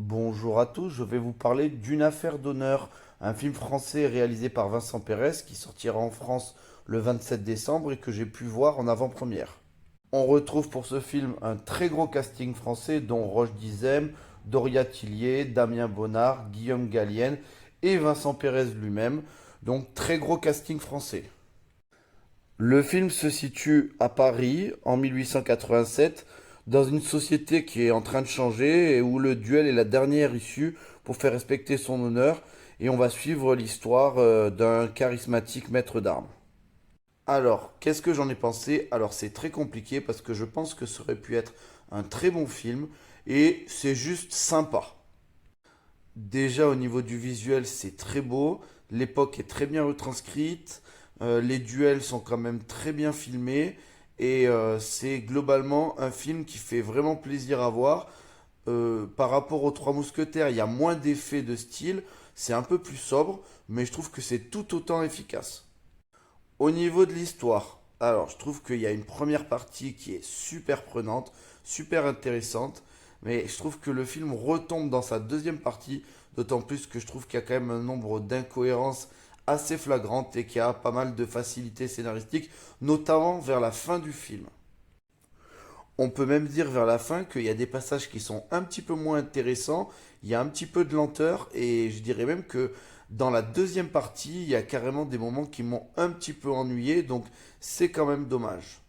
Bonjour à tous, je vais vous parler d'Une affaire d'honneur, un film français réalisé par Vincent Pérez qui sortira en France le 27 décembre et que j'ai pu voir en avant-première. On retrouve pour ce film un très gros casting français dont Roche Dizem, Doria Tillier, Damien Bonnard, Guillaume Gallienne et Vincent Pérez lui-même, donc très gros casting français. Le film se situe à Paris en 1887, dans une société qui est en train de changer et où le duel est la dernière issue pour faire respecter son honneur. Et on va suivre l'histoire d'un charismatique maître d'armes. Alors, qu'est-ce que j'en ai pensé? Alors, c'est très compliqué parce que je pense que ça aurait pu être un très bon film et c'est juste sympa. Déjà au niveau du visuel, c'est très beau, l'époque est très bien retranscrite, les duels sont quand même très bien filmés et c'est globalement un film qui fait vraiment plaisir à voir. Par rapport aux Trois Mousquetaires, il y a moins d'effets de style, c'est un peu plus sobre, mais je trouve que c'est tout autant efficace. Au niveau de l'histoire, alors je trouve qu'il y a une première partie qui est super prenante, super intéressante, mais je trouve que le film retombe dans sa deuxième partie, d'autant plus que je trouve qu'il y a quand même un nombre d'incohérences assez flagrantes et qu'il y a pas mal de facilités scénaristiques, notamment vers la fin du film. On peut même dire vers la fin qu'il y a des passages qui sont un petit peu moins intéressants, il y a un petit peu de lenteur et je dirais même que dans la deuxième partie, il y a carrément des moments qui m'ont un petit peu ennuyé, donc c'est quand même dommage.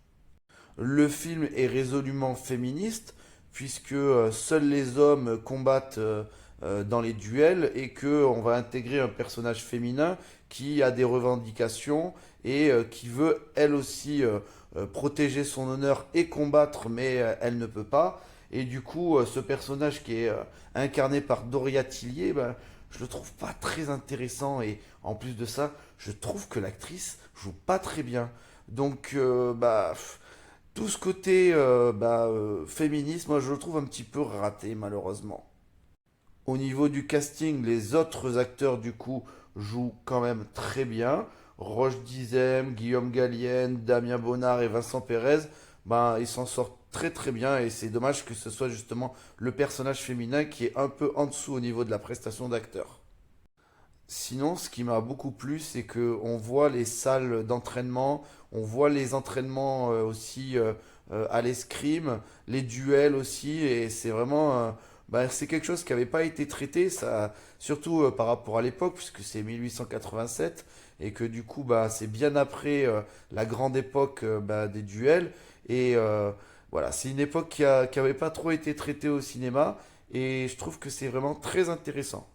Le film est résolument féministe puisque seuls les hommes combattent dans les duels et que on va intégrer un personnage féminin qui a des revendications et qui veut elle aussi protéger son honneur et combattre, mais elle ne peut pas. Et du coup, ce personnage qui est incarné par Doria Tillier, ben, je le trouve pas très intéressant et en plus de ça, je trouve que l'actrice joue pas très bien. Donc, tout ce côté féministe, moi je le trouve un petit peu raté malheureusement. Au niveau du casting, les autres acteurs du coup jouent quand même très bien. Roche Dizem, Guillaume Gallienne, Damien Bonnard et Vincent Pérez, ben, ils s'en sortent très très bien et c'est dommage que ce soit justement le personnage féminin qui est un peu en dessous au niveau de la prestation d'acteur. Sinon, ce qui m'a beaucoup plu, c'est que on voit les salles d'entraînement, on voit les entraînements aussi à l'escrime, les duels aussi, et c'est vraiment, c'est quelque chose qui n'avait pas été traité, ça, surtout par rapport à l'époque, puisque c'est 1887, et que du coup, bah, c'est bien après la grande époque des duels, et voilà, c'est une époque qui avait pas trop été traitée au cinéma, et je trouve que c'est vraiment très intéressant.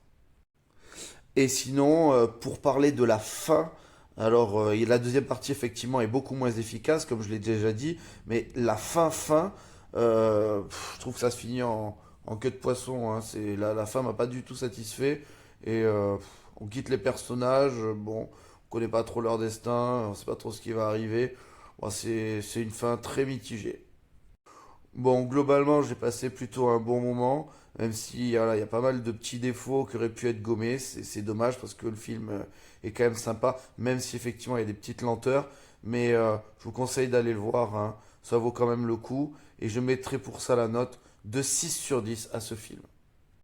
Et sinon, pour parler de la fin, alors la deuxième partie effectivement est beaucoup moins efficace, comme je l'ai déjà dit, mais la fin, je trouve que ça se finit en queue de poisson. Hein. La fin m'a pas du tout satisfait. Et on quitte les personnages, bon, on connaît pas trop leur destin, on sait pas trop ce qui va arriver. Bon, c'est une fin très mitigée. Bon, globalement, j'ai passé plutôt un bon moment, même si voilà, il y a pas mal de petits défauts qui auraient pu être gommés. C'est dommage parce que le film est quand même sympa, même si effectivement il y a des petites lenteurs. Mais je vous conseille d'aller le voir, hein. Ça vaut quand même le coup. Et je mettrai pour ça la note de 6 sur 10 à ce film.